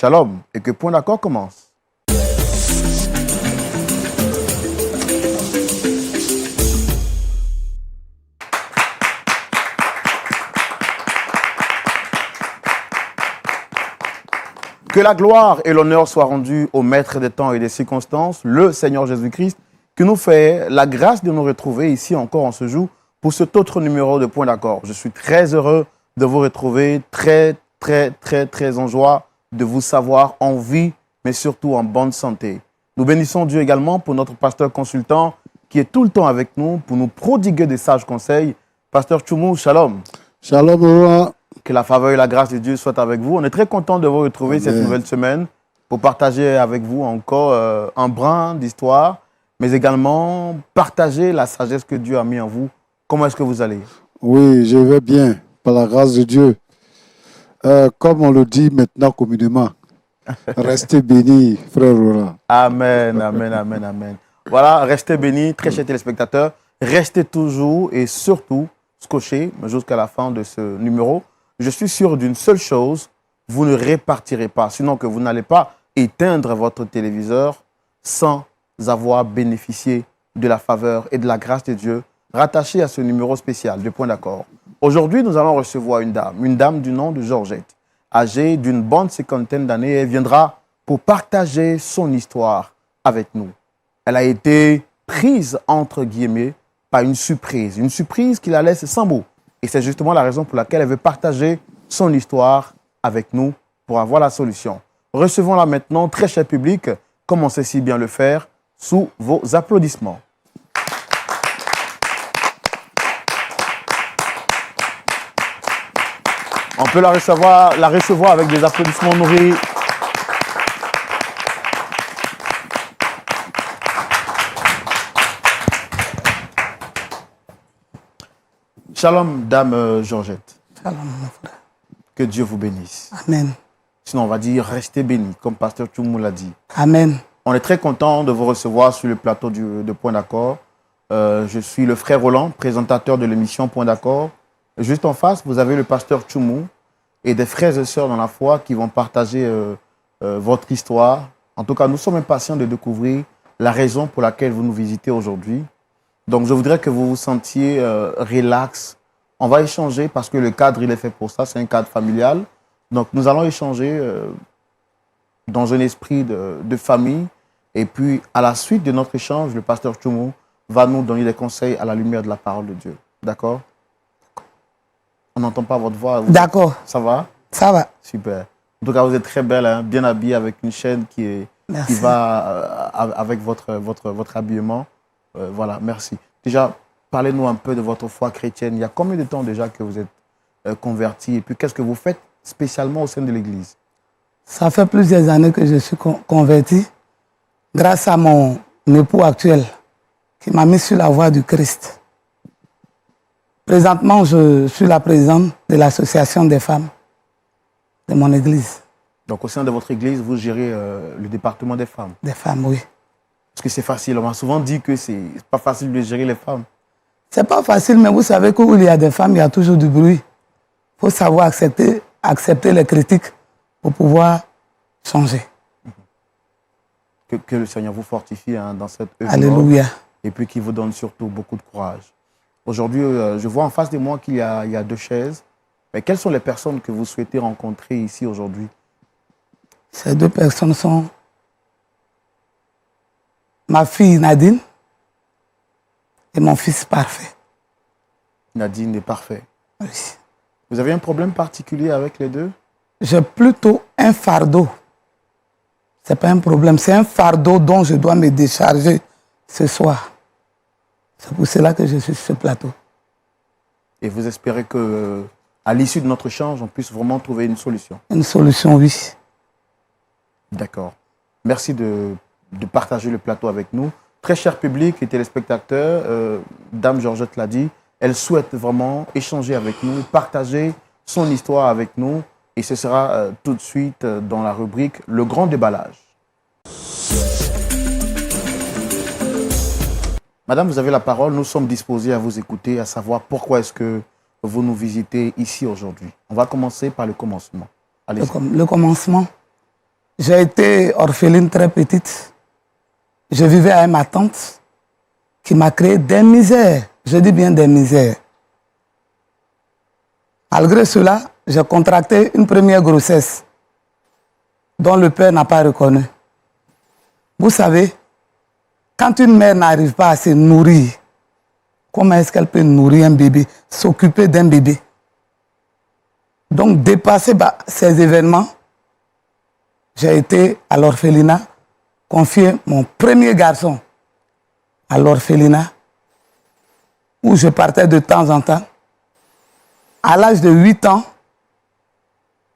Shalom et que Point d'accord commence. Que la gloire et l'honneur soient rendus au Maître des temps et des circonstances, le Seigneur Jésus-Christ, qui nous fait la grâce de nous retrouver ici encore en ce jour pour cet autre numéro de Point d'accord. Je suis très heureux de vous retrouver, très en joie de vous savoir en vie, mais surtout en bonne santé. Nous bénissons Dieu également pour notre pasteur consultant qui est tout le temps avec nous pour nous prodiguer des sages conseils. Pasteur Tchoumou, shalom. Shalom, roi. Que la faveur et la grâce de Dieu soient avec vous. On est très content de vous retrouver cette nouvelle semaine pour partager avec vous encore un brin d'histoire, mais également partager la sagesse que Dieu a mis en vous. Comment est-ce que vous allez? Oui, je vais bien, par la grâce de Dieu. Comme on le dit maintenant communément, restez bénis, frère Laurent. Amen, amen, amen, amen. Voilà, restez bénis, très chers téléspectateurs. Restez toujours et surtout scotchés jusqu'à la fin de ce numéro. Je suis sûr d'une seule chose, vous ne répartirez pas, sinon que vous n'allez pas éteindre votre téléviseur sans avoir bénéficié de la faveur et de la grâce de Dieu rattachée à ce numéro spécial de Point d'accord. Aujourd'hui, nous allons recevoir une dame du nom de Georgette, âgée d'une bonne cinquantaine d'années. Elle viendra pour partager son histoire avec nous. Elle a été prise, entre guillemets, par une surprise qui la laisse sans mots. Et c'est justement la raison pour laquelle elle veut partager son histoire avec nous pour avoir la solution. Recevons-la maintenant, très cher public, comme on sait si bien le faire, sous vos applaudissements. On peut la recevoir avec des applaudissements nourris. Shalom, dame Georgette. Shalom, mon frère. Que Dieu vous bénisse. Amen. Sinon, on va dire restez bénis, comme pasteur Tchoumou l'a dit. Amen. On est très content de vous recevoir sur le plateau de Point d'accord. Je suis le frère Roland, présentateur de l'émission Point d'accord. Juste en face, vous avez le pasteur Tchoumou et des frères et sœurs dans la foi qui vont partager votre histoire. En tout cas, nous sommes impatients de découvrir la raison pour laquelle vous nous visitez aujourd'hui. Donc, je voudrais que vous vous sentiez relax. On va échanger parce que le cadre, il est fait pour ça. C'est un cadre familial. Donc, nous allons échanger dans un esprit de famille. Et puis, à la suite de notre échange, le pasteur Tchoumou va nous donner des conseils à la lumière de la parole de Dieu. D'accord? On n'entend pas votre voix. D'accord. Ça va? Ça va. Super. En tout cas, vous êtes très belle, hein, bien habillée avec une chaîne qui va avec votre habillement. Voilà, merci. Déjà, parlez-nous un peu de votre foi chrétienne. Il y a combien de temps déjà que vous êtes converti? Et puis, qu'est-ce que vous faites spécialement au sein de l'Église? Ça fait plusieurs années que je suis converti grâce à mon époux actuel qui m'a mis sur la voie du Christ. Présentement, je suis la présidente de l'association des femmes de mon église. Donc, au sein de votre église, vous gérez le département des femmes? Des femmes, oui. Parce que c'est facile. On m'a souvent dit que c'est pas facile de gérer les femmes. C'est pas facile, mais vous savez qu'où il y a des femmes, il y a toujours du bruit. Il faut savoir accepter les critiques pour pouvoir changer. Que le Seigneur vous fortifie hein, dans cette œuvre. Alléluia. Et puis qu'il vous donne surtout beaucoup de courage. Aujourd'hui, je vois en face de moi qu'il y a deux chaises. Mais quelles sont les personnes que vous souhaitez rencontrer ici aujourd'hui? Ces deux personnes sont ma fille Nadine et mon fils Parfait. Nadine est parfait. Oui. Vous avez un problème particulier avec les deux? J'ai plutôt un fardeau. Ce n'est pas un problème, c'est un fardeau dont je dois me décharger ce soir. C'est pour cela que je suis sur ce plateau. Et vous espérez qu'à l'issue de notre échange, on puisse vraiment trouver une solution? Une solution, oui. D'accord. Merci de partager le plateau avec nous. Très cher public et téléspectateurs, Dame Georgette l'a dit, elle souhaite vraiment échanger avec nous, partager son histoire avec nous. Et ce sera tout de suite dans la rubrique « Le grand déballage ». Madame, vous avez la parole. Nous sommes disposés à vous écouter, à savoir pourquoi est-ce que vous nous visitez ici aujourd'hui. On va commencer par le commencement. Allez-y. Le commencement. J'ai été orpheline très petite. Je vivais avec ma tante qui m'a créé des misères. Je dis bien des misères. Malgré cela, j'ai contracté une première grossesse dont le père n'a pas reconnu. Vous savez, quand une mère n'arrive pas à se nourrir, comment est-ce qu'elle peut nourrir un bébé, s'occuper d'un bébé? Donc, dépassé par ces événements, j'ai été à l'orphelinat, confié mon premier garçon à l'orphelinat, où je partais de temps en temps. À l'âge de 8 ans,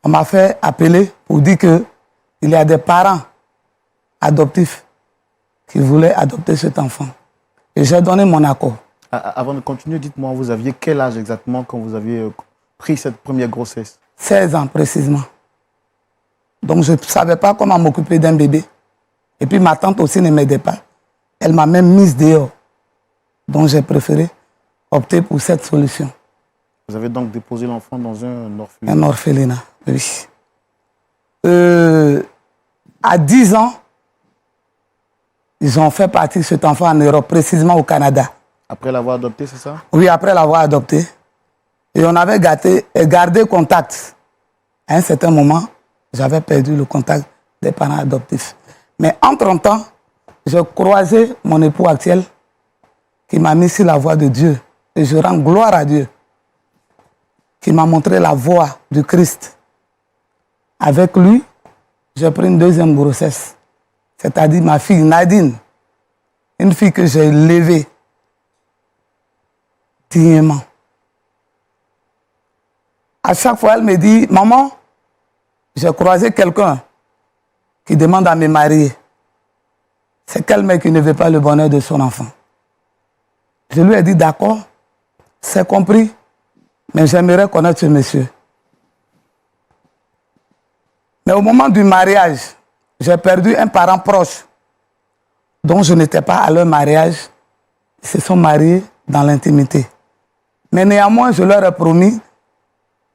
on m'a fait appeler pour dire qu'il y a des parents adoptifs qui voulaient adopter cet enfant. Et j'ai donné mon accord. Avant de continuer, dites-moi, vous aviez quel âge exactement quand vous aviez pris cette première grossesse? 16 ans précisément. Donc je ne savais pas comment m'occuper d'un bébé. Et puis ma tante aussi ne m'aidait pas. Elle m'a même mise dehors. Donc j'ai préféré opter pour cette solution. Vous avez donc déposé l'enfant dans un orphelinat? Un orphelinat, oui. À 10 ans, ils ont fait partir cet enfant en Europe, précisément au Canada. Après l'avoir adopté, c'est ça? Oui, après l'avoir adopté. Et on avait gardé contact. À un certain moment, j'avais perdu le contact des parents adoptifs. Mais entre-temps, j'ai croisé mon époux actuel qui m'a mis sur la voie de Dieu. Et je rends gloire à Dieu qui m'a montré la voie du Christ. Avec lui, j'ai pris une deuxième grossesse. C'est-à-dire ma fille Nadine, une fille que j'ai élevée dignement. À chaque fois, elle me dit, maman, j'ai croisé quelqu'un qui demande à me marier. C'est quel mec qui ne veut pas le bonheur de son enfant. Je lui ai dit, d'accord, c'est compris, mais j'aimerais connaître ce monsieur. Mais au moment du mariage, j'ai perdu un parent proche dont je n'étais pas à leur mariage. Ils se sont mariés dans l'intimité. Mais néanmoins, je leur ai promis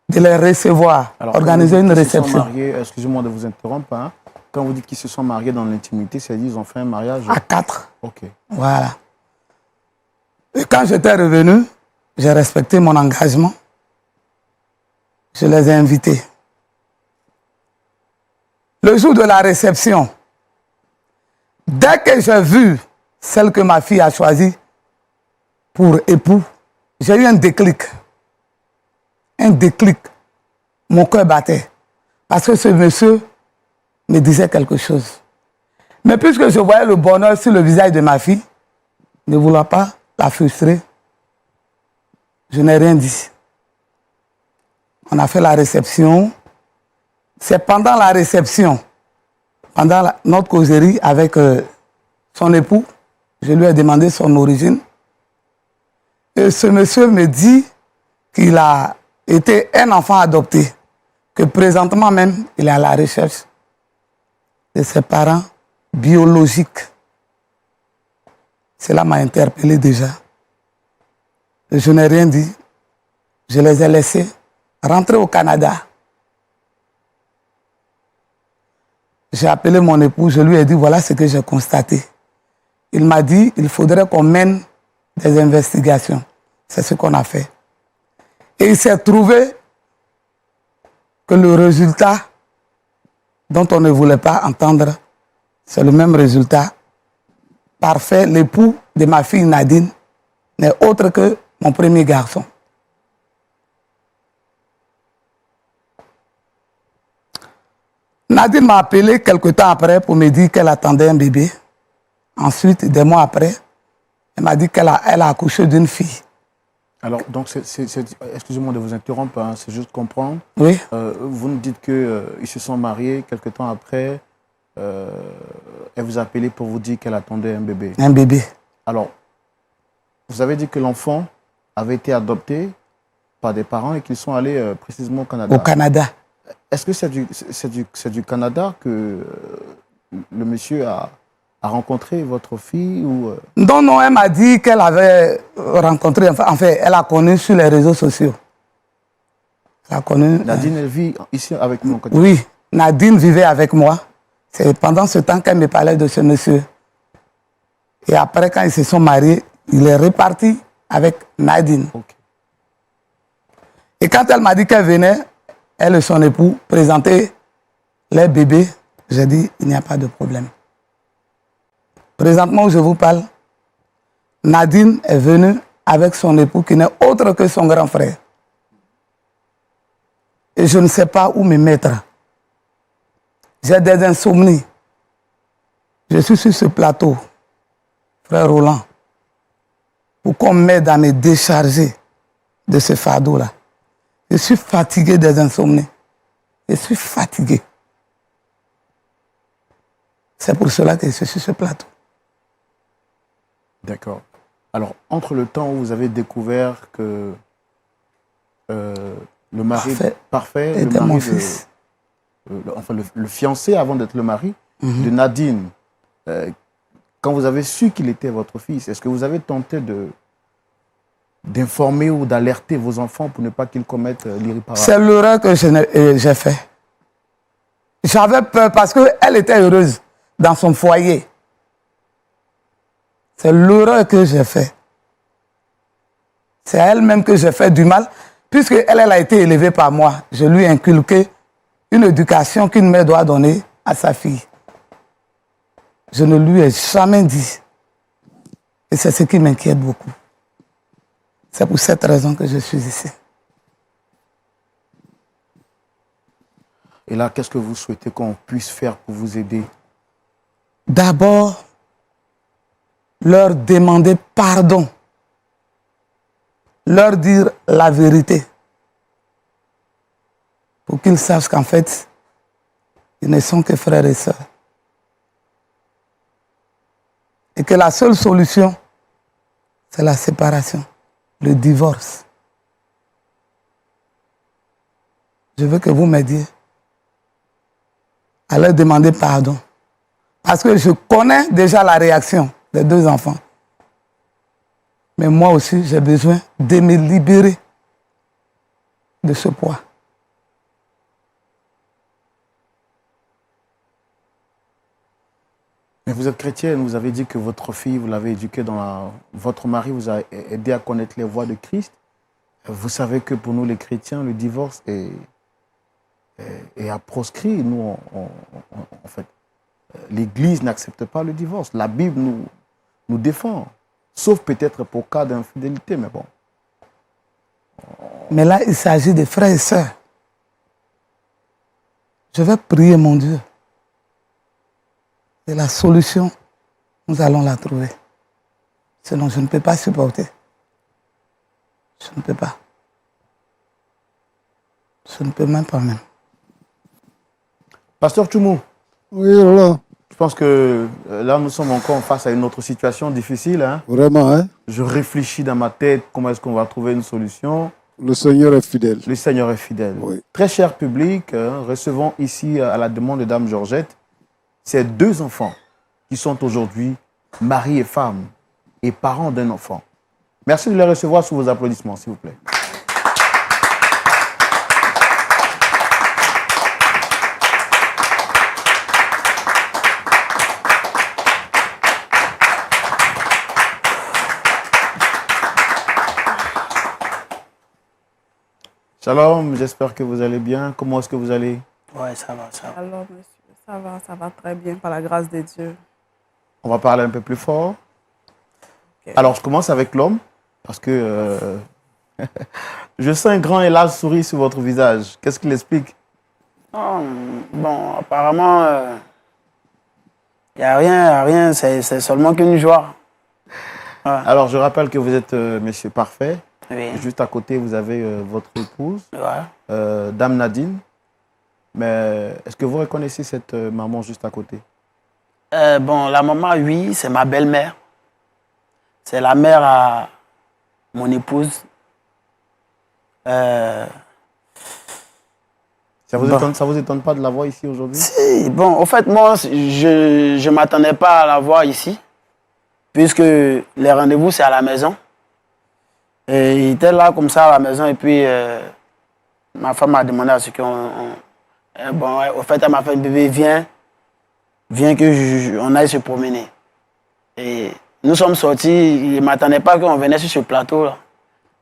de les recevoir, Alors, organiser une réception. Excusez-moi de vous interrompre. Hein. Quand vous dites qu'ils se sont mariés dans l'intimité, c'est-à-dire qu'ils ont fait un mariage À 4. Ok. Voilà. Et quand j'étais revenu, j'ai respecté mon engagement. Je les ai invités. Le jour de la réception, dès que j'ai vu celle que ma fille a choisie pour époux, j'ai eu un déclic. Un déclic. Mon cœur battait. Parce que ce monsieur me disait quelque chose. Mais puisque je voyais le bonheur sur le visage de ma fille, ne voulant pas la frustrer, je n'ai rien dit. On a fait la réception. C'est pendant la réception, pendant notre causerie avec son époux, je lui ai demandé son origine. Et ce monsieur me dit qu'il a été un enfant adopté, que présentement même, il est à la recherche de ses parents biologiques. Cela m'a interpellé déjà. Et je n'ai rien dit. Je les ai laissés rentrer au Canada. J'ai appelé mon époux, je lui ai dit, voilà ce que j'ai constaté. Il m'a dit, il faudrait qu'on mène des investigations. C'est ce qu'on a fait. Et il s'est trouvé que le résultat dont on ne voulait pas entendre, c'est le même résultat. Parfait, l'époux de ma fille Nadine n'est autre que mon premier garçon. Nadine m'a appelé quelque temps après pour me dire qu'elle attendait un bébé. Ensuite, des mois après, elle m'a dit qu'elle a accouché d'une fille. Alors, donc, excusez-moi de vous interrompre, hein, c'est juste comprendre. Oui. Vous nous dites qu'ils se sont mariés quelque temps après. Elle vous a appelé pour vous dire qu'elle attendait un bébé. Un bébé. Alors, vous avez dit que l'enfant avait été adopté par des parents et qu'ils sont allés précisément au Canada. Au Canada. Est-ce que c'est du Canada que le monsieur a rencontré votre fille ou Non, elle m'a dit qu'elle avait rencontré, en fait, elle a connu sur les réseaux sociaux. Elle a connu. Nadine, elle vit ici avec nous. Oui, Nadine vivait avec moi. C'est pendant ce temps qu'elle me parlait de ce monsieur. Et après, quand ils se sont mariés, il est reparti avec Nadine. Ok. Et quand elle m'a dit qu'elle venait, elle et son époux présenter les bébés, j'ai dit, il n'y a pas de problème. Présentement où je vous parle, Nadine est venue avec son époux qui n'est autre que son grand frère. Et je ne sais pas où me mettre. J'ai des insomnies. Je suis sur ce plateau, frère Roland, pour qu'on m'aide à me décharger de ce fardeau-là. Je suis fatigué des insomnies. Je suis fatigué. C'est pour cela que je suis sur ce plateau. D'accord. Alors, entre le temps où vous avez découvert que le mari parfait le était mari mon de, fils. enfin, le fiancé avant d'être le mari de Nadine, quand vous avez su qu'il était votre fils, est-ce que vous avez tenté d'informer ou d'alerter vos enfants pour ne pas qu'ils commettent l'irréparable? C'est l'erreur que j'ai fait. J'avais peur parce qu'elle était heureuse dans son foyer. C'est l'erreur que j'ai fait. C'est à elle-même que j'ai fait du mal, puisque elle a été élevée par moi. Je lui ai inculqué une éducation qu'une mère doit donner à sa fille. Je ne lui ai jamais dit. Et c'est ce qui m'inquiète beaucoup. C'est pour cette raison que je suis ici. Et là, qu'est-ce que vous souhaitez qu'on puisse faire pour vous aider? D'abord, leur demander pardon. Leur dire la vérité. Pour qu'ils sachent qu'en fait, ils ne sont que frères et sœurs. Et que la seule solution, c'est la séparation, le divorce. Je veux que vous m'aidiez à leur demander pardon. Parce que je connais déjà la réaction des deux enfants. Mais moi aussi, j'ai besoin de me libérer de ce poids. Mais vous êtes chrétienne, vous avez dit que votre fille, vous l'avez éduquée votre mari vous a aidé à connaître les voies de Christ. Vous savez que pour nous, les chrétiens, le divorce est à proscrit. Nous, en fait, l'Église n'accepte pas le divorce. La Bible nous défend. Sauf peut-être pour cas d'infidélité, mais bon. Mais là, il s'agit de frères et sœurs. Je vais prier mon Dieu. Et la solution, nous allons la trouver. Sinon, je ne peux pas supporter. Je ne peux pas. Je ne peux même pas même. Pasteur Tchoumou. Oui, Roland. Je pense que là, nous sommes encore face à une autre situation difficile. Hein? Vraiment, hein? Je réfléchis dans ma tête comment est-ce qu'on va trouver une solution. Le Seigneur est fidèle. Le Seigneur est fidèle. Oui. Très cher public, recevons ici, à la demande de Dame Georgette, ces deux enfants qui sont aujourd'hui mari et femme et parents d'un enfant. Merci de les recevoir sous vos applaudissements, s'il vous plaît. Shalom, j'espère que vous allez bien. Comment est-ce que vous allez? Ouais, ça va, ça va. Alors, monsieur, ça va très bien, par la grâce de Dieu. On va parler un peu plus fort. Ok. Alors, je commence avec l'homme, parce que je sens un grand et large sourire sur votre visage. Qu'est-ce qu'il explique? Oh, bon, apparemment, il n'y a rien, c'est seulement qu'une joie. Ouais. Alors, je rappelle que vous êtes monsieur parfait. Oui. Juste à côté, vous avez votre épouse, Ouais. Dame Nadine. Mais est-ce que vous reconnaissez cette maman juste à côté? Bon, la maman, oui, c'est ma belle-mère. C'est la mère à mon épouse. Ça vous étonne pas de la voir ici aujourd'hui? Si, bon, en fait, moi, je ne m'attendais pas à la voir ici, puisque les rendez-vous, c'est à la maison. Et il était là comme ça à la maison, et puis ma femme m'a demandé à ce qu'on... bon, au fait, elle m'a fait, bébé, viens. viens on aille se promener. Et nous sommes sortis, il ne m'attendait pas qu'on venait sur ce plateau-là.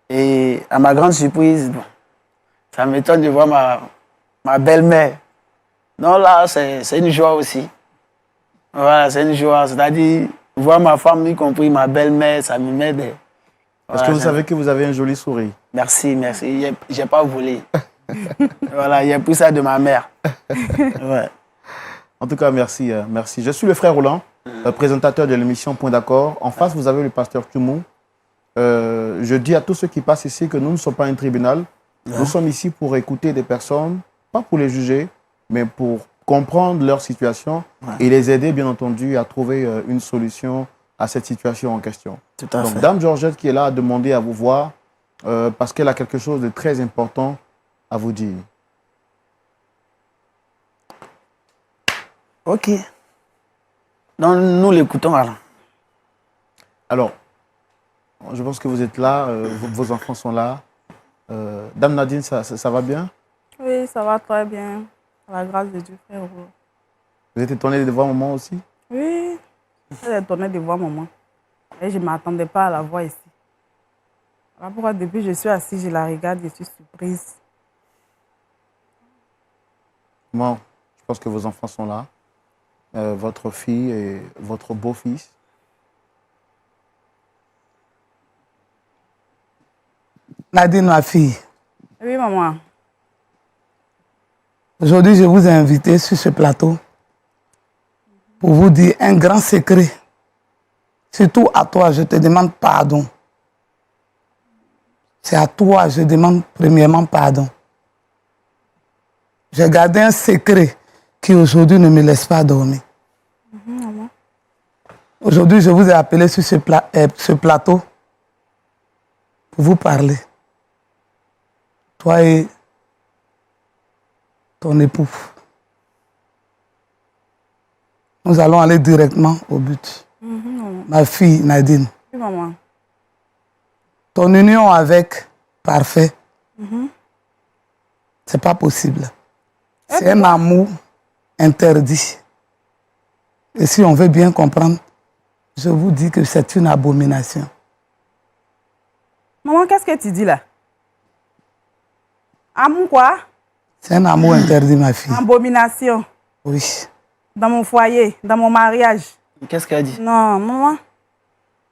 Et à ma grande surprise, bon, ça m'étonne de voir ma belle-mère. Non, là, c'est une joie aussi. Voilà, c'est une joie. C'est-à-dire, voir ma femme, y compris ma belle-mère, ça me met des... Est-ce que vous savez que vous avez un joli sourire? Merci, merci. J'ai pas volé. Voilà, j'ai pris ça de ma mère. Ouais. En tout cas, merci. Merci. Je suis le frère Roland, présentateur de l'émission Point d'accord. En face, vous avez le pasteur Toumou. Je dis à tous ceux qui passent ici que nous ne sommes pas un tribunal. Nous sommes ici pour écouter des personnes, pas pour les juger, mais pour comprendre leur situation et les aider, bien entendu, à trouver une solution à cette situation en question. Tout à Donc, fait. Dame Georgette qui est là a demandé à vous voir parce qu'elle a quelque chose de très important à vous dire. Ok. Donc, nous l'écoutons alors. Alors, je pense que vous êtes là, vos enfants sont là. Dame Nadine, ça va bien? Oui, ça va très bien. Par la grâce de Dieu, frère. Vous êtes étonné de voir maman aussi? Oui, je suis étonnée de voir maman. Et je ne m'attendais pas à la voir ici. Voilà pourquoi depuis que je suis assise, je la regarde, je suis surprise. Moi, je pense que vos enfants sont là. Votre fille et votre beau-fils. Nadine, ma fille, Oui, maman. aujourd'hui, je vous ai invité sur ce plateau pour vous dire un grand secret. Surtout à toi, je te demande pardon. C'est à toi, je demande premièrement pardon. J'ai gardé un secret qui aujourd'hui ne me laisse pas dormir. Aujourd'hui, je vous ai appelé sur ce plateau pour vous parler. Toi et ton époux. Nous allons aller directement au but. Ma fille Nadine, Oui, maman. ton union avec Parfait, c'est pas possible. C'est un amour interdit. Et si on veut bien comprendre, je vous dis que c'est une abomination. Maman, qu'est-ce que tu dis là? Amour quoi? C'est un amour interdit, ma fille. Abomination. Oui. Dans mon foyer, dans mon mariage. Qu'est-ce qu'elle dit? Non, maman.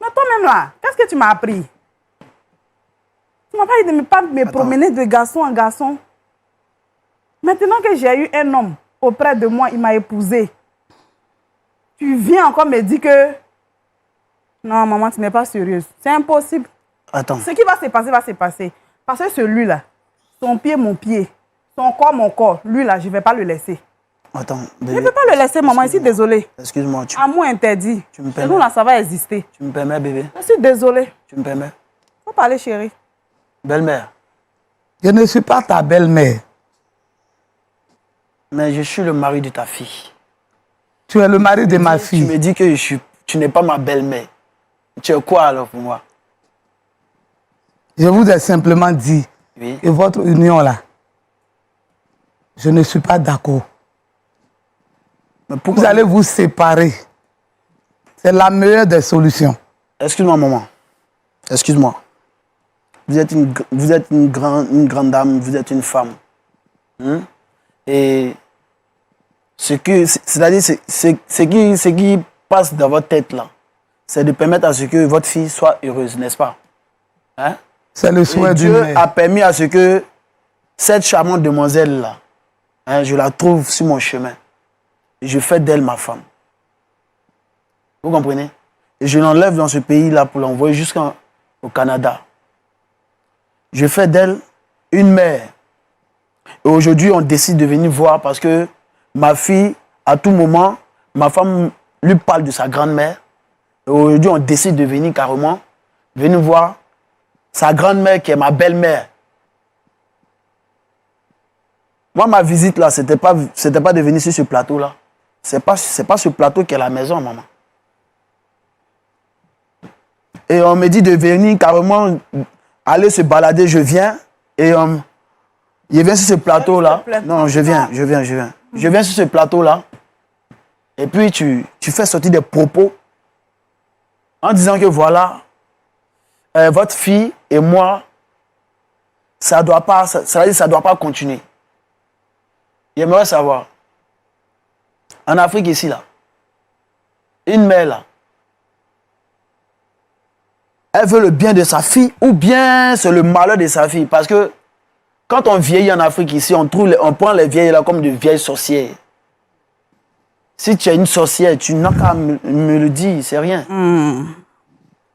Mais toi-même là, qu'est-ce que tu m'as appris? Tu m'as pas dit de ne pas me promener de garçon en garçon. Maintenant que j'ai eu un homme auprès de moi, il m'a épousée. Tu viens encore me dire que... Non, maman, tu n'es pas sérieuse. C'est impossible. Attends. Ce qui va se passer, va se passer. Parce que celui-là, son pied, mon pied, son corps, mon corps, lui là, je ne vais pas le laisser. Attends, Je bébé. ne peux pas le laisser, maman, je suis désolée. Excuse-moi, Amour interdit. Tu me Chez permets? nous, là, ça va exister. tu me permets, bébé? Je suis désolée. Tu me permets? Faut parler, chérie. Belle-mère, Je ne suis pas ta belle-mère. mais je suis le mari de ta fille. Tu es le mari de ma Tu fille. me dis que tu n'es pas ma belle-mère. Tu es quoi alors pour moi? Je vous ai simplement dit Oui. que votre union là, je ne suis pas d'accord. Mais pourquoi? Vous allez vous séparer. C'est la meilleure des solutions. Excuse-moi, maman. Excuse-moi. Vous êtes une grande dame, vous êtes une femme. Et c'est-à-dire, ce qui passe dans votre tête là, c'est de permettre à ce que votre fille soit heureuse, n'est-ce pas? Hein? C'est le Et souhait d'une Dieu mère. a permis à ce que cette charmante demoiselle là, je la trouve sur mon chemin. Je fais d'elle ma femme. Vous comprenez? Et je l'enlève dans ce pays-là pour l'envoyer jusqu'au Canada. Je fais d'elle une mère. Et aujourd'hui, on décide de venir voir parce que ma fille, à tout moment, ma femme lui parle de sa grand-mère. Et aujourd'hui, on décide de venir carrément, venir voir sa grand-mère qui est ma belle-mère. Moi, ma visite là, c'était pas de venir sur ce plateau-là. C'est pas ce plateau qui est la maison, maman. Et on me dit de venir carrément aller se balader, je viens. Et je viens sur ce plateau-là. S'il te plaît. Non, je viens. Je viens sur ce plateau-là. Et puis tu fais sortir des propos en disant que voilà, votre fille et moi, ça doit pas continuer. J'aimerais savoir, en Afrique ici, là, une mère, là, elle veut le bien de sa fille ou bien c'est le malheur de sa fille. Parce que quand on vieillit en Afrique ici, on prend les vieilles là comme de vieilles sorcières. Si tu es une sorcière, tu n'as qu'à me le dire, c'est rien.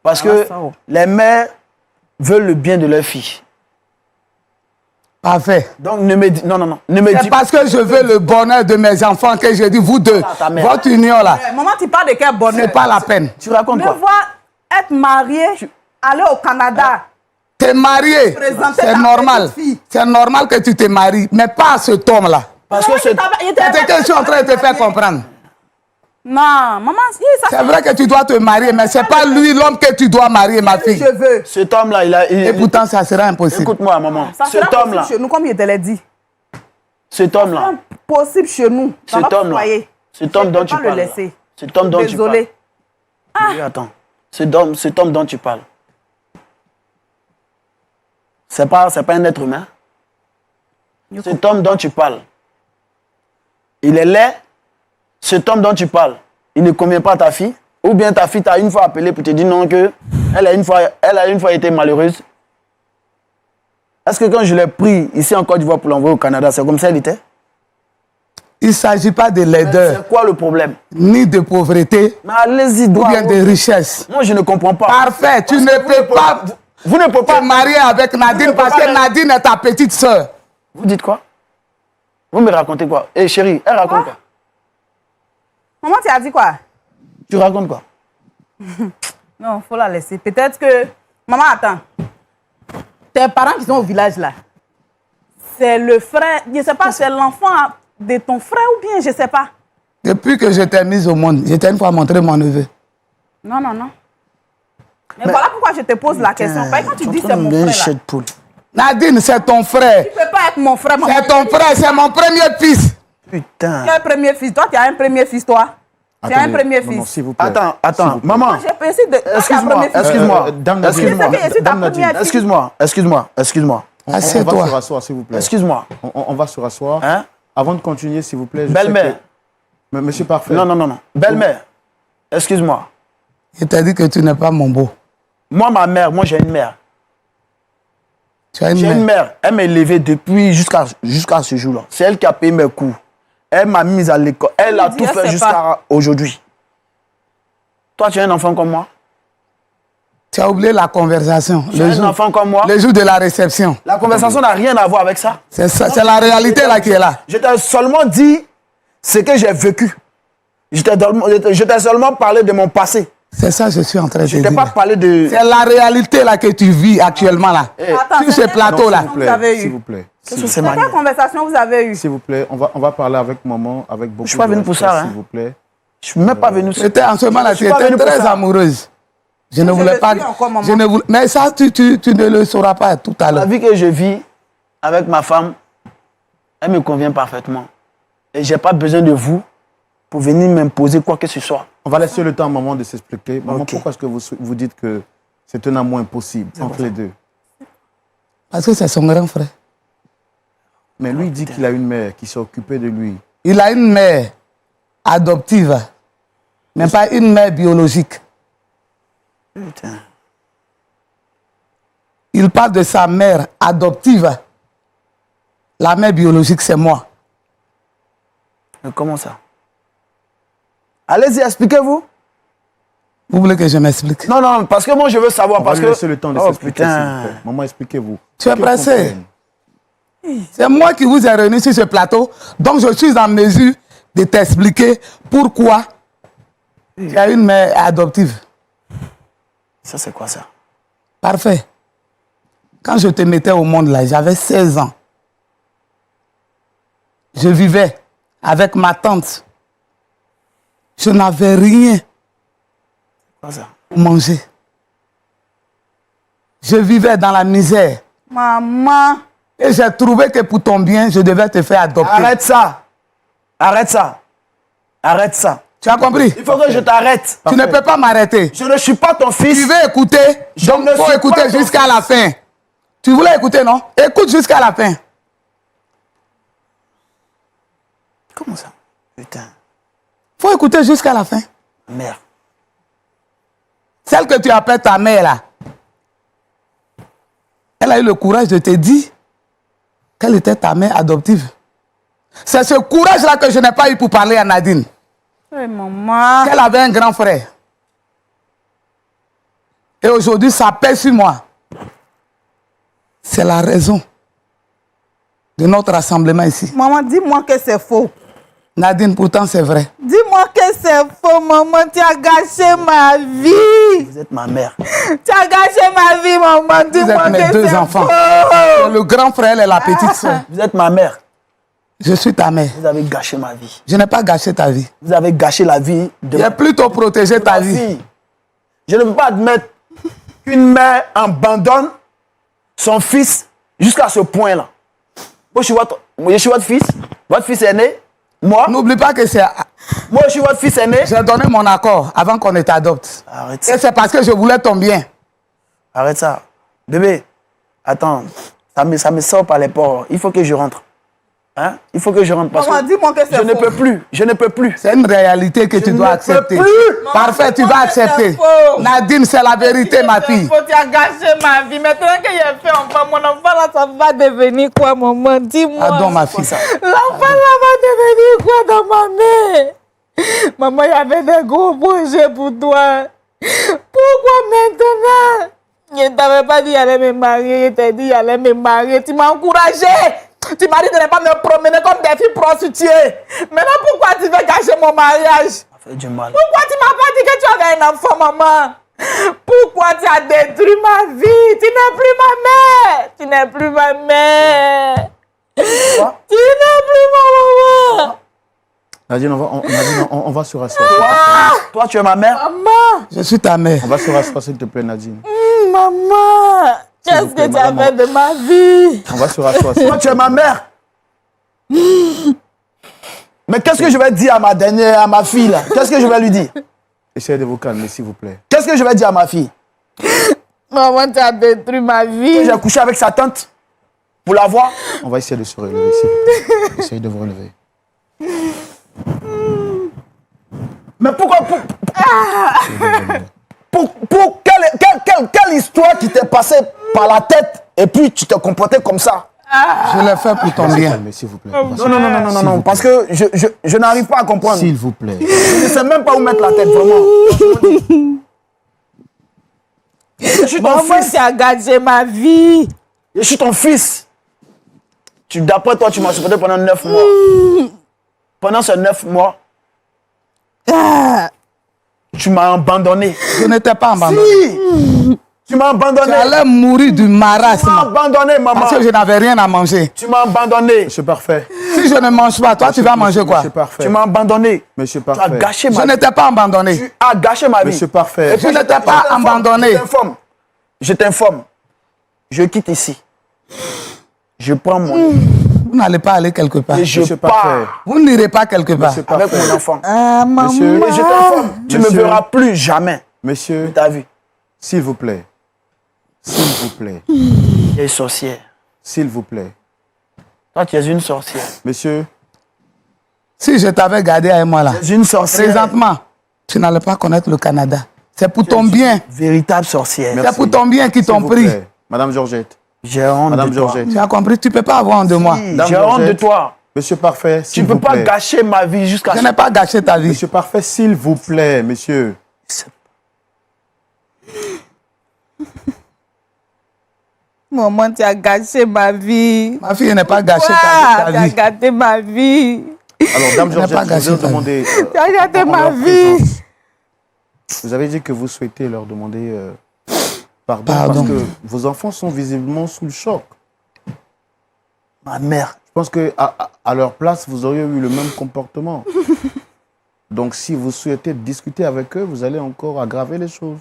Parce que les mères veulent le bien de leur fille. Parfait. Donc ne me dis... Non. Ne me C'est dis parce que je veux le bonheur de mes enfants que je dis, vous deux, votre union là, Maman, tu parles de quel bonheur? c'est pas la peine. Tu racontes Me quoi? voir être marié, aller au Canada. T'es marié, Présenter c'est ta normal. petite fille. C'est normal que tu te maries, mais pas à cet homme-là. Parce que C'est ce que je suis en train de te faire comprendre. Non, maman, ça C'est vrai que tu dois te marier, mais c'est pas lui l'homme que tu dois marier, ma fille. je veux. cet homme-là, Et pourtant, ça sera impossible. Écoute-moi, maman. Ça sera Cet homme-là, possible chez nous, comme je te l'ai dit. cet homme-là, Possible chez nous. Dans cet notre homme-là, foyer. cet homme Je dont peux tu pas le parles. là. laisser. Cet homme dont tu parles. Désolée. Oui, attends. Cet homme dont tu parles. C'est pas un être humain. Cet homme dont tu parles. Il est laid. Cet homme dont tu parles, il ne convient pas à ta fille. Ou bien ta fille t'a une fois appelé pour te dire non que elle a une fois été malheureuse. Est-ce que quand je l'ai pris ici en Côte d'Ivoire pour l'envoyer au Canada, c'est comme ça elle était? Il ne s'agit pas de laideur, C'est quoi le problème? ni de pauvreté, Mais allez-y, ou bien de richesse. Moi, je ne comprends pas. Parfait, tu ne peux pas Vous ne pouvez te pas. marier avec Nadine ne pouvez parce pas que Nadine est ta petite soeur. Vous dites quoi? Vous me racontez quoi? Eh chérie, elle raconte quoi? Maman, tu as dit quoi? Tu racontes quoi? Non, il faut la laisser. Peut-être que... Maman, attends. Tes parents qui sont au village là, c'est le frère, je ne sais pas, c'est l'enfant de ton frère ou bien, je ne sais pas. Depuis que je t'ai mise au monde, je t'ai une fois montré mon neveu. Non. Mais voilà pourquoi je te pose la question. Parce que quand tu dis c'est mon frère là, poule. Nadine, c'est ton frère. tu ne peux pas être mon frère, maman. C'est ton frère, c'est mon premier fils. Putain. Tu as un premier fils. Toi, tu as un premier fils, toi. Tu as un Attendez, premier maman, fils. s'il vous plaît. Attends, maman. Moi, j'ai pensé de... Excuse-moi, excuse-moi. Dame Je sais que je suis ta première fille. Excuse-moi. On va Assieds-toi. se rasseoir, s'il vous plaît. Excuse-moi. On va se rasseoir. Hein? Avant de continuer, s'il vous plaît. je Belle-mère. sais que- Mais monsieur Parfait. Non. Belle-mère. Excuse-moi. Je t'ai dit que tu n'es pas mon beau. Moi, ma mère, j'ai une mère. Tu as J'ai une une mère. mère. Elle m'a élevé depuis jusqu'à ce jour-là. C'est elle qui a payé mes cours. Elle m'a mise à l'école. Elle a dit, tout elle fait sait jusqu'à aujourd'hui. Toi, tu es un enfant comme moi. Tu as oublié la conversation. Tu es un enfant comme moi. Le jour de la réception. La conversation n'a rien à voir avec ça. C'est ça, c'est la réalité là qui est là. Je t'ai seulement dit ce que j'ai vécu. Je t'ai seulement parlé de mon passé. C'est ça que je suis en train de Je te t'ai pas dire. parlé de... C'est la réalité là que tu vis actuellement là. Attends, Sur ce c'est plateau là. Vous avez eu. S'il vous plaît. Qu'est-ce que c'est, C'est Mani? quelle conversation vous avez eue? S'il vous plaît, on va parler avec maman, avec beaucoup suis pas de venu pour respect, ça, hein. s'il vous plaît. Je suis même pas venu... C'était en ce moment là, Je tu suis pas étais venu pour très ça. amoureuse. Je ne voulais le pas. suis encore, maman. Je ne voulais, mais ça, tu ne le sauras pas tout à La l'heure. vie que je vis avec ma femme, elle me convient parfaitement. Et j'ai pas besoin de vous pour venir m'imposer quoi que ce soit. On va laisser le temps à maman de s'expliquer. Maman, Ok. pourquoi est-ce que vous dites que c'est un amour impossible entre les deux? Parce que c'est son grand frère. Mais lui dit qu'il a une mère qui s'est occupée de lui. Il a une mère adoptive, mais pas une mère biologique. Putain. Il parle de sa mère adoptive. La mère biologique, c'est moi. Mais comment ça? Allez-y, expliquez-vous. Vous voulez que je m'explique? Non, parce que moi je veux savoir. On va Parce lui que... laisser le temps de Oh, s'expliquer, s'il vous putain. plaît. Maman, expliquez-vous. Tu es Que pressé. comprenne. C'est moi qui vous ai réunis sur ce plateau, donc je suis en mesure de t'expliquer pourquoi tu as une mère adoptive. Ça, c'est quoi ça? Parfait. Quand je te mettais au monde là, j'avais 16 ans. Je vivais avec ma tante. Je n'avais rien Quoi ça? pour manger. Je vivais dans la misère. Maman. Et j'ai trouvé que pour ton bien, je devais te faire adopter. Arrête ça. Arrête ça. Arrête ça. Tu as compris? Il faut que je t'arrête. Tu ne peux pas m'arrêter. Je ne suis pas ton fils. Tu veux écouter? Je Donc, ne il faut suis écouter pas ton jusqu'à fils. la fin. Tu voulais écouter, non? Écoute jusqu'à la fin. Comment ça? Putain. Il faut écouter jusqu'à la fin. Merde. Celle que tu appelles ta mère, là, elle a eu le courage de te dire qu'elle était ta mère adoptive. C'est ce courage-là que je n'ai pas eu pour parler à Nadine. Oui, maman. Qu'elle avait un grand frère. Et aujourd'hui, ça pèse sur moi. C'est la raison de notre rassemblement ici. Maman, dis-moi que c'est faux. Nadine, pourtant, c'est vrai. Dis-moi que c'est faux, maman. Tu as gâché ma vie. Vous êtes ma mère. Tu as gâché ma vie, maman. Vous êtes Dis-moi mes que deux c'est enfants. faux. Le grand frère et la petite soeur. Vous êtes ma mère. Je suis ta mère. Vous avez gâché ma vie. Je n'ai pas gâché ta vie. Vous avez gâché la vie de J'ai plutôt protégé ta ma vie. fille. Je ne peux pas admettre qu'une mère abandonne son fils jusqu'à ce point-là. Moi, je suis votre fils. Votre fils est né. Moi, N'oublie pas que c'est... moi, je suis votre fils aîné. J'ai donné mon accord avant qu'on ne t'adopte. Arrête Et ça. c'est parce que je voulais ton bien. Arrête ça. Bébé, attends. Ça me sort par les pores. Il faut que je rentre. Hein? Il faut que je rentre parce Maman, que dis-moi que c'est je ne faux. peux plus. Je ne peux plus. C'est une réalité que tu ne dois peux accepter. plus. Parfait, tu Maman, vas c'est accepter. faux. Nadine, c'est la vérité, ma fille. Tu as gâché ma vie. Maintenant que j'ai fait enfant, mon enfant là, ça va devenir quoi, maman? Dis-moi. Pardon, ma fille. L'enfant là va devenir quoi dans ma mère? Maman, il y avait des gros projets pour toi. Pourquoi maintenant? Je ne t'avais pas dit qu'il allait me marier. Je t'ai dit qu'il allait me marier. Tu m'as encouragé. Tu m'as dit de ne pas me promener comme des filles prostituées. Maintenant, pourquoi tu veux gâcher mon mariage? Ça fait du mal. Pourquoi tu m'as pas dit que tu avais un enfant, maman? Pourquoi tu as détruit ma vie? Tu n'es plus ma mère. Tu n'es plus ma mère. Quoi? Tu n'es plus ma maman. Nadine, on va se rasseoir. Toi, tu es ma mère. Maman. Je suis ta mère. On va se rasseoir, s'il te plaît, Nadine. Maman. S'il Qu'est-ce vous plaît, que tu as madame. fait de ma vie? On va se rasseoir. Toi, tu es ma mère. Mais qu'est-ce que je vais dire à ma dernière, à ma fille là? Qu'est-ce que je vais lui dire? Essayez de vous calmer, s'il vous plaît. Qu'est-ce que je vais dire à ma fille? Maman, tu as détruit ma Que vie. j'ai couché avec sa tante pour la voir? On va essayer de se relever, s'il vous plaît. Essayez de vous relever. Mais pourquoi? Pour quelle histoire qui t'est passée par la tête et puis tu te comportais comme ça? Je l'ai fait pour ton bien. Calmez, s'il vous plaît. On va se- Non, parce que je n'arrive pas à comprendre. S'il vous plaît. Je ne sais même pas où mettre la tête, vraiment. Je suis ton Maman, fils. tu as gâché ma vie. Je suis ton fils. D'après toi, tu m'as supporté pendant 9 mois. Pendant ces 9 mois, tu m'as abandonné. Je ne t'ai pas abandonné. Si! Tu m'as abandonné. Tu allais mourir du Tu m'as marasme. abandonné, maman. Parce que je n'avais rien à manger. Tu m'as abandonné. Monsieur Parfait. Si je ne mange pas, toi, tu vas manger quoi? Monsieur Parfait. Tu m'as abandonné. Monsieur Tu as Parfait. gâché Je ma ne vie. t'ai pas abandonné. Tu as gâché ma vie. Monsieur Parfait. Et puis, Je ne t'ai pas t'informe, abandonné. Je t'informe. Je t'informe. Je quitte ici. Je prends mon Vous n'allez pas aller quelque part. et je Monsieur Parfait. pars Vous n'irez pas quelque part. Monsieur avec Parfait. mon enfant. Ah, maman. Monsieur. Et je t'informe. Tu ne me Monsieur. verras plus jamais. Monsieur, T'as vu? s'il vous plaît. S'il vous plaît. Tu es sorcière. S'il vous plaît. Toi, tu es une sorcière. Monsieur, Si je t'avais gardé avec moi là, Tu es une sorcière. présentement, tu n'allais pas connaître le Canada. C'est pour ton bien. Véritable sorcière. Merci. C'est pour ton bien qu'ils s'il t'ont vous pris. plaît. Madame Georgette. J'ai honte Madame de toi. Georgette. Tu as compris? Tu ne peux pas avoir honte de moi. Si, Dame j'ai honte de Georgette. toi. Monsieur Parfait, Tu s'il ne peux vous pas plaît. gâcher ma vie jusqu'à Je n'ai pas gâché ta vie. Monsieur Parfait, s'il vous plaît, monsieur. Maman, tu as gâché ma vie. Ma fille n'est pas gâchée Pourquoi ta tu as vie. gâché ma vie. Alors, Dame Je n'ai pas Georgette, je gâché vous ai ta demandé... Tu as gâché en ma leur vie. présence, vous avez dit que vous souhaitez leur demander pardon, Pardon. parce que vos enfants sont visiblement sous le choc. Ma mère. Je pense qu'à leur place, vous auriez eu le même comportement. Donc, si vous souhaitez discuter avec eux, vous allez encore aggraver les choses.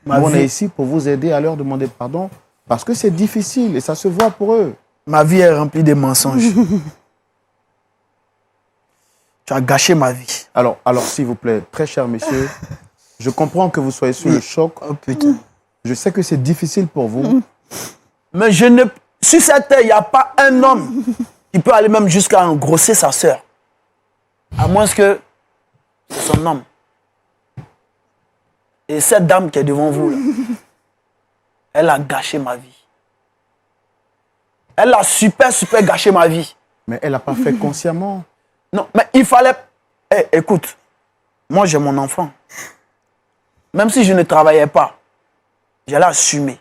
Nous, on est ici pour vous aider à leur demander pardon parce que c'est difficile et ça se voit pour eux. Ma vie est remplie de mensonges. Tu as gâché ma vie. Alors, s'il vous plaît, très cher monsieur, je comprends que vous soyez sous le choc. Oh putain. Je sais que c'est difficile pour vous. Mais je ne... Sur cette terre, il n'y a pas un homme qui peut aller même jusqu'à engrosser sa sœur. À moins que c'est son homme. Et cette dame qui est devant vous, là, elle a gâché ma vie. Elle a super gâché ma vie. Mais elle n'a pas fait consciemment. Non, mais il fallait... Eh, écoute, moi j'ai mon enfant. Même si je ne travaillais pas, j'allais assumer.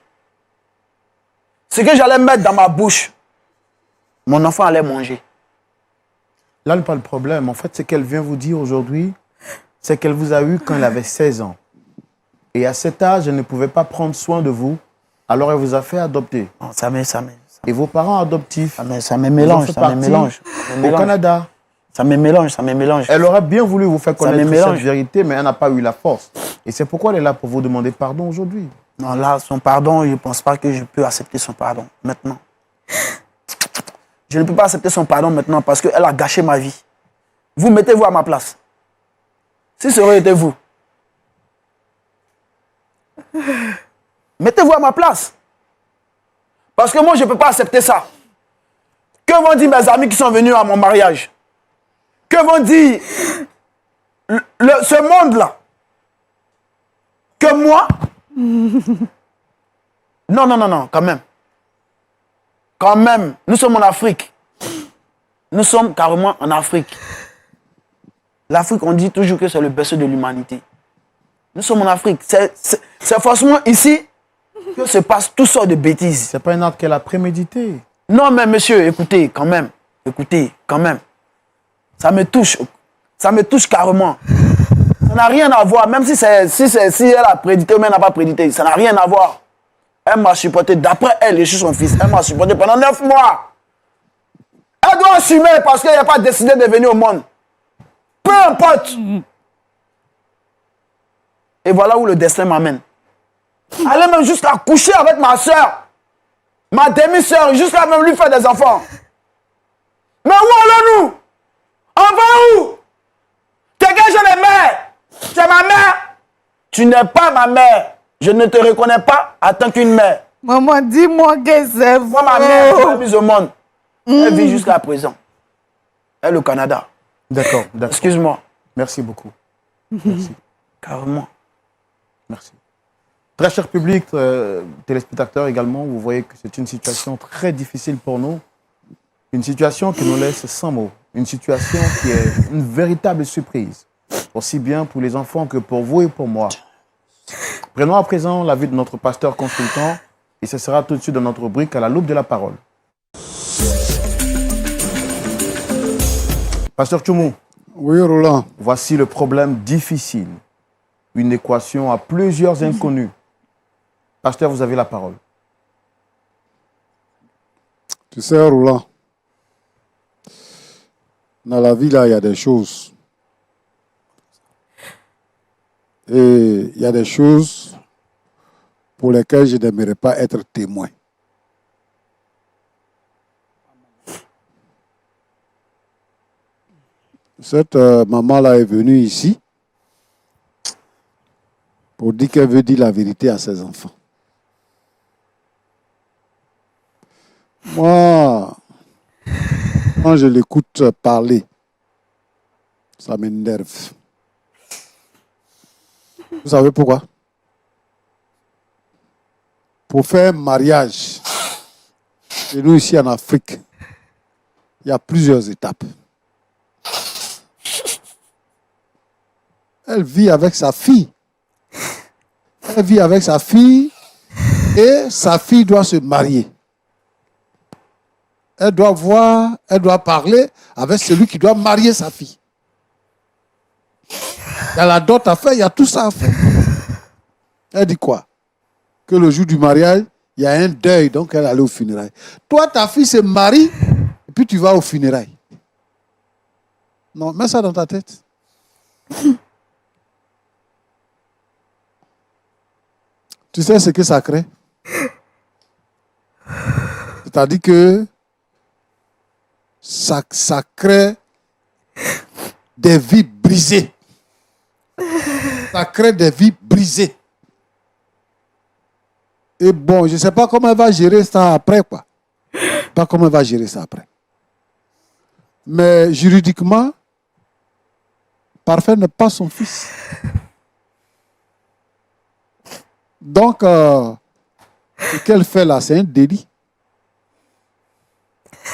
Ce que j'allais mettre dans ma bouche, mon enfant allait manger. Là n'est pas le problème. En fait, ce qu'elle vient vous dire aujourd'hui, c'est qu'elle vous a eu quand elle avait 16 ans. Et à cet âge, elle ne pouvait pas prendre soin de vous. Alors elle vous a fait adopter. Non, Et vos parents adoptifs, ça me mélange, ils ont fait partie au Canada. Ça me mélange. Elle aurait bien voulu vous faire connaître cette mélange. vérité, mais elle n'a pas eu la force. Et c'est pourquoi elle est là pour vous demander pardon aujourd'hui. Non, là, son pardon, je ne pense pas que je peux accepter son pardon maintenant. Je ne peux pas accepter son pardon maintenant parce qu'elle a gâché ma vie. Vous mettez-vous à ma place. Si ça aurait été vous, mettez-vous à ma place. Parce que moi, je ne peux pas accepter ça. Que vont dire mes amis qui sont venus à mon mariage? Que vont dire ce monde-là? Que moi? Non, quand même. Quand même, nous sommes en Afrique. Nous sommes carrément en Afrique. L'Afrique, on dit toujours que c'est le berceau de l'humanité. Nous sommes en Afrique. C'est forcément ici que se passe toutes sortes de bêtises. C'est pas un acte qu'elle a prémédité. Non, mais monsieur, écoutez, quand même. Ça me touche carrément. Ça n'a rien à voir, même si elle a prédité ou même elle n'a pas prédité, ça n'a rien à voir. Elle m'a supporté, d'après elle, je suis son fils, elle m'a supporté pendant 9 mois. Elle doit assumer parce qu'elle n'a pas décidé de venir au monde. Peu importe. Et voilà où le destin m'amène. Aller même jusqu'à coucher avec ma soeur, ma demi-soeur, jusqu'à même lui faire des enfants. Mais où allons-nous? On va où? Quelqu'un, j'ai des mères. C'est ma mère. Tu n'es pas ma mère. Je ne te reconnais pas en tant qu'une mère. Maman, dis-moi que c'est Moi, ma mère, elle m'a mise au monde. Elle vit jusqu'à présent. Elle est au Canada. D'accord. Excuse-moi. Merci beaucoup. Merci. Carrément. Merci. Très cher public, téléspectateurs également, vous voyez que c'est une situation très difficile pour nous. Une situation qui nous laisse sans mots. Une situation qui est une véritable surprise. Aussi bien pour les enfants que pour vous et pour moi. Prenons à présent l'avis de notre pasteur consultant et ce sera tout de suite dans notre rubrique à la loupe de la parole. Pasteur Tchoumou. Oui, Roland. Voici le problème difficile. Une équation à plusieurs inconnus. Pasteur, vous avez la parole. Tu sais, Roland, dans la vie, là, il y a des choses. Et il y a des choses pour lesquelles je n'aimerais pas être témoin. Cette maman-là est venue ici pour dire qu'elle veut dire la vérité à ses enfants. Moi, quand je l'écoute parler, ça m'énerve. Vous savez pourquoi? Pour faire un mariage, et nous ici en Afrique, il y a plusieurs étapes. Elle vit avec sa fille. Elle vit avec sa fille et sa fille doit se marier. Elle doit parler avec celui qui doit marier sa fille. Il y a la dot à faire, il y a tout ça à faire. Elle dit quoi? Que le jour du mariage, il y a un deuil, donc elle allait au funérailles. Toi, ta fille se marie, et puis tu vas au funérailles. Non, mets ça dans ta tête. Tu sais ce que ça crée? C'est-à-dire que ça crée des vies brisées. Ça crée des vies brisées. Et bon, je ne sais pas comment elle va gérer ça après, quoi. Pas comment elle va gérer ça après. Mais juridiquement, Parfait n'est pas son fils. Donc, ce qu'elle fait là, c'est un délit.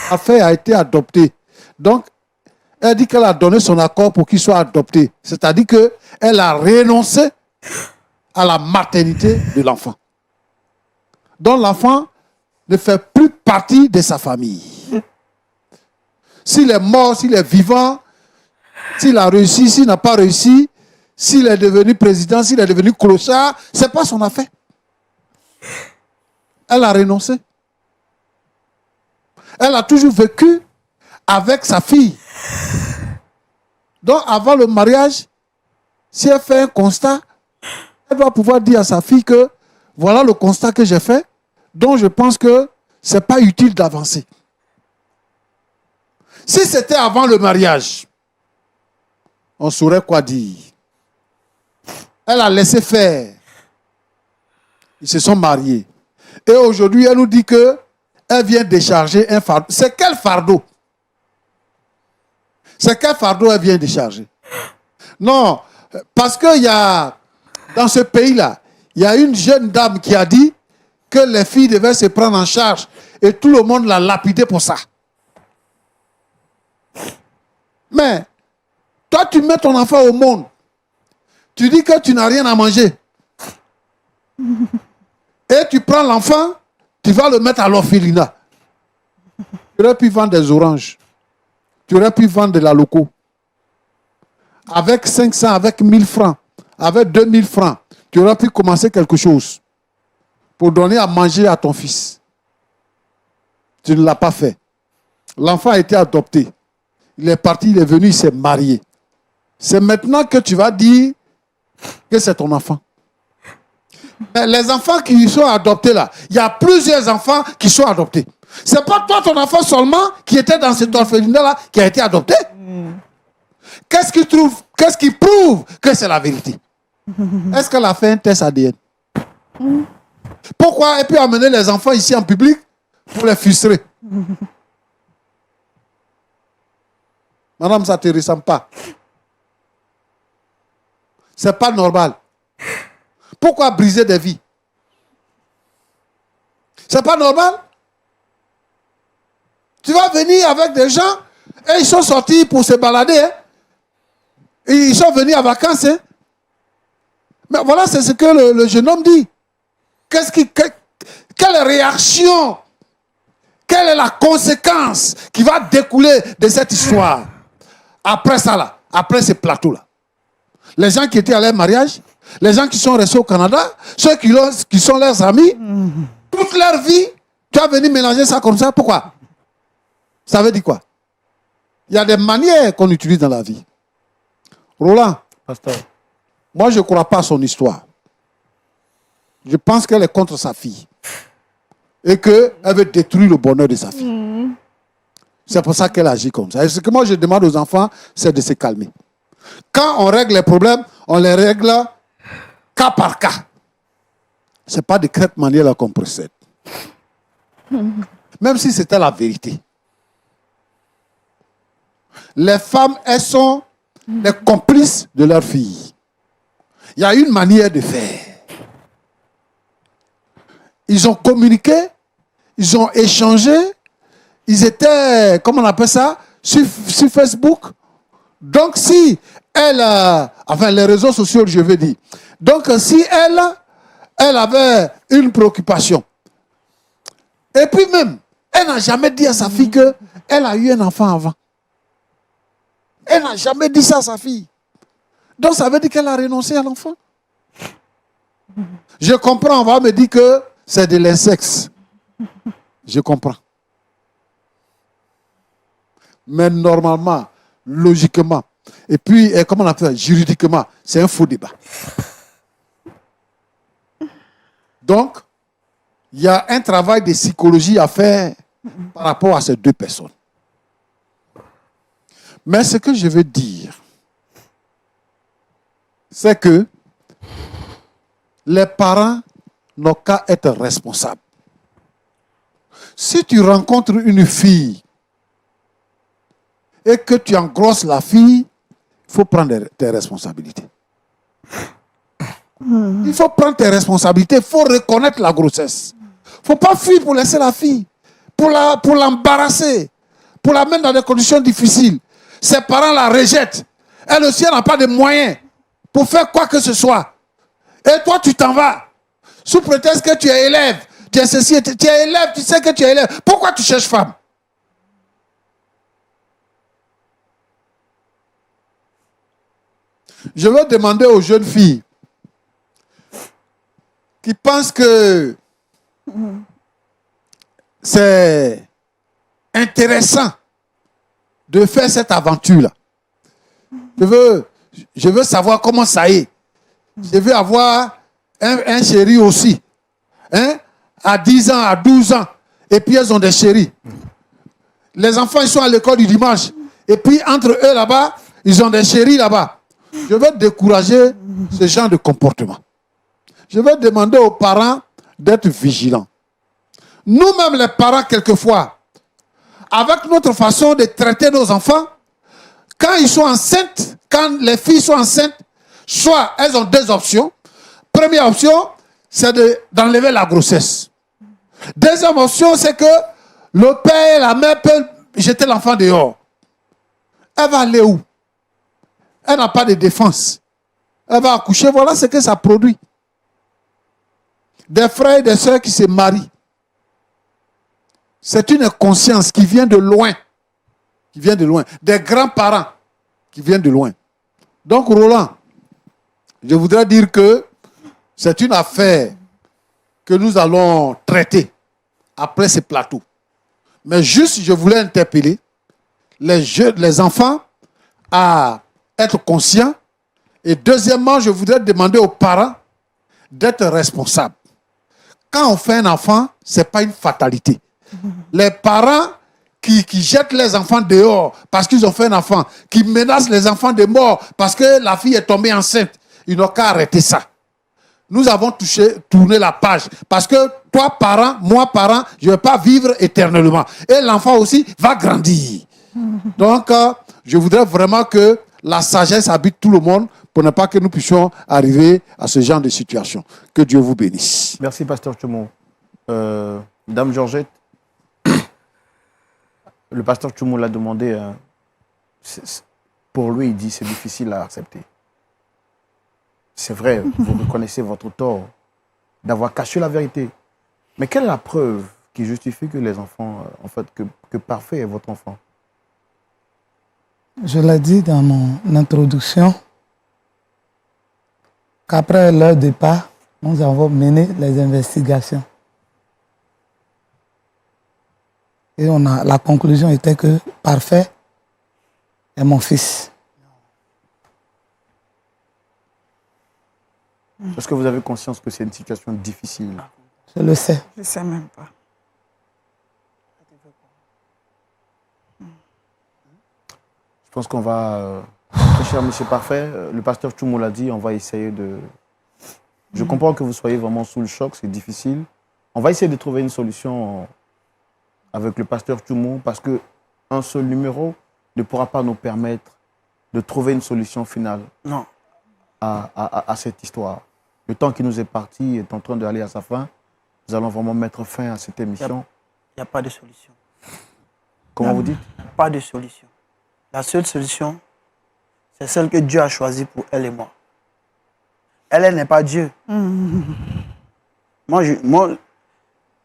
Parfait a été adopté. Donc, elle dit qu'elle a donné son accord pour qu'il soit adopté. C'est-à-dire qu'elle a renoncé à la maternité de l'enfant. Donc, l'enfant ne fait plus partie de sa famille. S'il est mort, s'il est vivant, s'il a réussi, s'il n'a pas réussi, s'il est devenu président, s'il est devenu clochard, ce n'est pas son affaire. Elle a renoncé. Elle a toujours vécu avec sa fille. Donc, avant le mariage, si elle fait un constat, elle doit pouvoir dire à sa fille que voilà le constat que j'ai fait, donc je pense que ce n'est pas utile d'avancer. Si c'était avant le mariage, on saurait quoi dire. Elle a laissé faire. Ils se sont mariés. Et aujourd'hui, elle nous dit que elle vient décharger un fardeau. C'est quel fardeau? C'est quel fardeau elle vient décharger? Non, parce qu'il y a, dans ce pays-là, il y a une jeune dame qui a dit que les filles devaient se prendre en charge et tout le monde l'a lapidé pour ça. Mais, toi, tu mets ton enfant au monde. Tu dis que tu n'as rien à manger. Et tu prends l'enfant, tu vas le mettre à l'orphelinat. Tu aurais pu vendre des oranges. Tu aurais pu vendre de la loco. Avec 500, avec 1000 francs, avec 2000 francs, tu aurais pu commencer quelque chose pour donner à manger à ton fils. Tu ne l'as pas fait. L'enfant a été adopté. Il est parti, il est venu, il s'est marié. C'est maintenant que tu vas dire que c'est ton enfant. Mais les enfants qui sont adoptés là, il y a plusieurs enfants qui sont adoptés. C'est pas toi, ton enfant seulement, qui était dans cet orphelinat-là, qui a été adopté. Qu'est-ce qui prouve que c'est la vérité? Est-ce qu'elle a fait un test ADN? Pourquoi elle peut amener les enfants ici en public pour les frustrer? Madame, ça ne te ressemble pas. C'est pas normal. Pourquoi briser des vies? C'est pas normal. Tu vas venir avec des gens et ils sont sortis pour se balader. Hein? Et ils sont venus en vacances. Hein? Mais voilà, c'est ce que le jeune homme dit. Quelle réaction? Quelle est la conséquence qui va découler de cette histoire? Après ça, là, après ce plateau-là. Les gens qui étaient à leur mariage, les gens qui sont restés au Canada, ceux qui sont leurs amis, toute leur vie, tu as venu mélanger ça comme ça. Pourquoi? Ça veut dire quoi? Il y a des manières qu'on utilise dans la vie. Roland, Pasteur. moi je ne crois pas à son histoire. Je pense qu'elle est contre sa fille. Et qu'elle veut détruire le bonheur de sa fille. C'est pour ça qu'elle agit comme ça. Et ce que moi je demande aux enfants, c'est de se calmer. Quand on règle les problèmes, on les règle cas par cas. Ce n'est pas de cette manière-là qu'on procède. Même si c'était la vérité. Les femmes, elles sont les complices de leurs filles. Il y a une manière de faire. Ils ont communiqué, ils ont échangé, ils étaient, comment on appelle ça, sur Facebook. Donc si elle, enfin les réseaux sociaux, je veux dire. Donc si elle avait une préoccupation, et puis même, elle n'a jamais dit à sa fille qu'elle a eu un enfant avant. Elle n'a jamais dit ça à sa fille. Donc ça veut dire qu'elle a renoncé à l'enfant. Je comprends, on va me dire que c'est de l'incexe. Je comprends. Mais normalement, logiquement, et puis, comment on appelle ça, juridiquement, c'est un faux débat. Donc, il y a un travail de psychologie à faire par rapport à ces deux personnes. Mais ce que je veux dire, c'est que les parents n'ont qu'à être responsables. Si tu rencontres une fille et que tu engrosses la fille, il faut prendre tes responsabilités. Il faut prendre tes responsabilités, il faut reconnaître la grossesse. Il ne faut pas fuir pour laisser la fille, pour l'embarrasser, pour la mettre dans des conditions difficiles. Ses parents la rejettent. Elle aussi, elle n'a pas de moyens pour faire quoi que ce soit. Et toi, tu t'en vas. Sous prétexte que tu es élève. Tu es ceci, tu es élève, tu sais que tu es élève. Pourquoi tu cherches femme? Je veux demander aux jeunes filles qui pensent que c'est intéressant de faire cette aventure-là. Je veux savoir comment ça est. Je veux avoir un chéri aussi. Hein? À 10 ans, à 12 ans. Et puis, elles ont des chéris. Les enfants, ils sont à l'école du dimanche. Et puis, entre eux, là-bas, ils ont des chéris là-bas. Je veux décourager ce genre de comportement. Je veux demander aux parents d'être vigilants. Nous-mêmes, les parents, quelquefois, avec notre façon de traiter nos enfants, quand ils sont enceintes, quand les filles sont enceintes, soit elles ont deux options. Première option, c'est d'enlever la grossesse. Deuxième option, c'est que le père et la mère peuvent jeter l'enfant dehors. Elle va aller où? Elle n'a pas de défense. Elle va accoucher, voilà ce que ça produit. Des frères et des sœurs qui se marient. C'est une conscience qui vient de loin. Qui vient de loin. Des grands-parents qui viennent de loin. Donc, Roland, je voudrais dire que c'est une affaire que nous allons traiter après ce plateau. Mais juste, je voulais interpeller les enfants à être conscients. Et deuxièmement, je voudrais demander aux parents d'être responsables. Quand on fait un enfant, ce n'est pas une fatalité. Les parents qui jettent les enfants dehors parce qu'ils ont fait un enfant, qui menacent les enfants de mort parce que la fille est tombée enceinte, ils n'ont qu'à arrêter ça. Nous avons tourné la page. Parce que toi, parent, moi, parent, je ne vais pas vivre éternellement. Et l'enfant aussi va grandir. Donc, je voudrais vraiment que la sagesse habite tout le monde pour ne pas que nous puissions arriver à ce genre de situation. Que Dieu vous bénisse. Merci, Pasteur Tchoumou. Dame Georgette, le pasteur Tchoumou l'a demandé. Pour lui, il dit c'est difficile à accepter. C'est vrai, vous reconnaissez votre tort d'avoir caché la vérité. Mais quelle est la preuve qui justifie que les enfants, en fait, que parfait est votre enfant? Je l'ai dit dans mon introduction qu'après leur départ, nous avons mené les investigations. Et la conclusion était que parfait est mon fils. Est-ce que vous avez conscience que c'est une situation difficile? Je le sais. Je ne sais même pas. Je pense qu'on va, très cher monsieur Parfait, le pasteur Tchoumou l'a dit, on va essayer de... Je comprends que vous soyez vraiment sous le choc, c'est difficile. On va essayer de trouver une solution avec le pasteur Tchoumou parce qu'un seul numéro ne pourra pas nous permettre de trouver une solution finale Non. à cette histoire. Le temps qui nous est parti est en train d'aller à sa fin. Nous allons vraiment mettre fin à cette émission. Il n'y a pas de solution. Comment vous dites? Pas de solution. La seule solution, c'est celle que Dieu a choisie pour elle et moi. Elle n'est pas Dieu. Moi,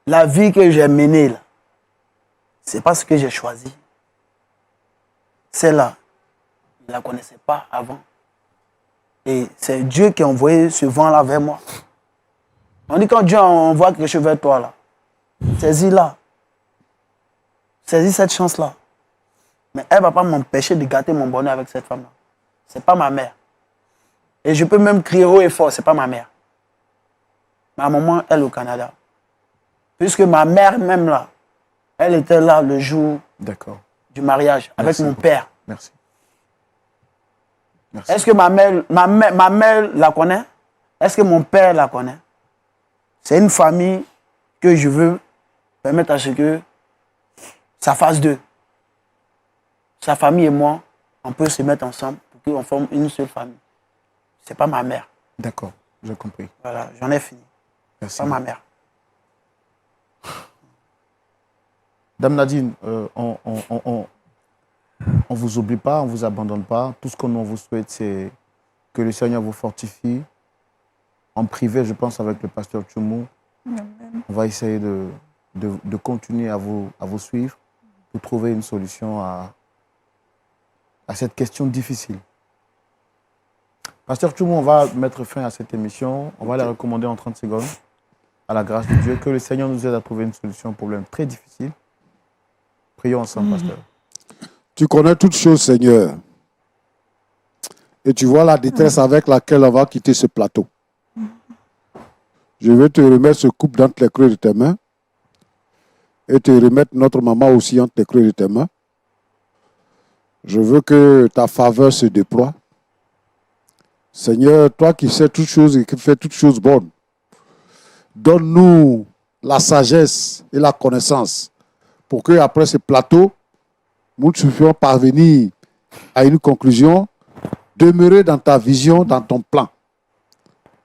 la vie que j'ai menée, là, c'est pas ce que j'ai choisi. Celle-là, je ne la connaissais pas avant. Et c'est Dieu qui a envoyé ce vent-là vers moi. On dit quand Dieu envoie quelque chose vers toi, là, saisis-la. Saisis cette chance-là. Mais elle ne va pas m'empêcher de gâter mon bonheur avec cette femme-là. Ce n'est pas ma mère. Et je peux même crier haut et fort, ce n'est pas ma mère. Ma maman, elle au Canada. Puisque ma mère même là, elle était là le jour du mariage avec mon père. Merci. Merci. Est-ce que ma mère la connaît? Est-ce que mon père la connaît? C'est une famille que je veux permettre à ce que ça fasse deux. Sa famille et moi, on peut se mettre ensemble pour qu'on forme une seule famille. C'est pas ma mère. D'accord, j'ai compris. Voilà, j'en ai fini. Merci. Pas ma mère. Dame Nadine, on vous oublie pas, on vous abandonne pas. Tout ce qu'on vous souhaite, c'est que le Seigneur vous fortifie. En privé, je pense, avec le pasteur Tchoumou, on va essayer de continuer à vous suivre pour trouver une solution à cette question difficile. Pasteur Tchoumou, on va mettre fin à cette émission. On va la recommander en 30 secondes. À la grâce de Dieu, que le Seigneur nous aide à trouver une solution à un problème très difficile. Prions ensemble, pasteur. Tu connais toutes choses, Seigneur. Et tu vois la détresse avec laquelle on va quitter ce plateau. Je vais te remettre ce couple dans les creux de tes mains et te remettre notre maman aussi entre les creux de tes mains. Je veux que ta faveur se déploie. Seigneur, toi qui sais toutes choses et qui fais toutes choses bonnes, donne-nous la sagesse et la connaissance pour qu'après ce plateau, nous puissions parvenir à une conclusion, demeurer dans ta vision, dans ton plan.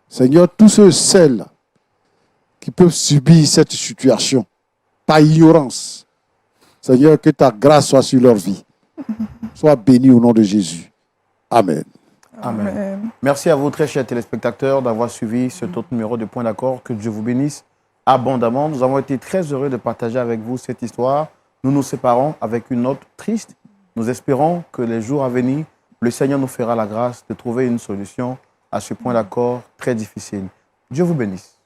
Seigneur, tous ceux, celles qui peuvent subir cette situation par ignorance, Seigneur, que ta grâce soit sur leur vie. Sois béni au nom de Jésus. Amen. Amen. Merci à vous, très chers téléspectateurs, d'avoir suivi cet autre numéro de Point d'accord. Que Dieu vous bénisse abondamment. Nous avons été très heureux de partager avec vous cette histoire. Nous nous séparons avec une note triste. Nous espérons que les jours à venir, le Seigneur nous fera la grâce de trouver une solution à ce point d'accord très difficile. Dieu vous bénisse.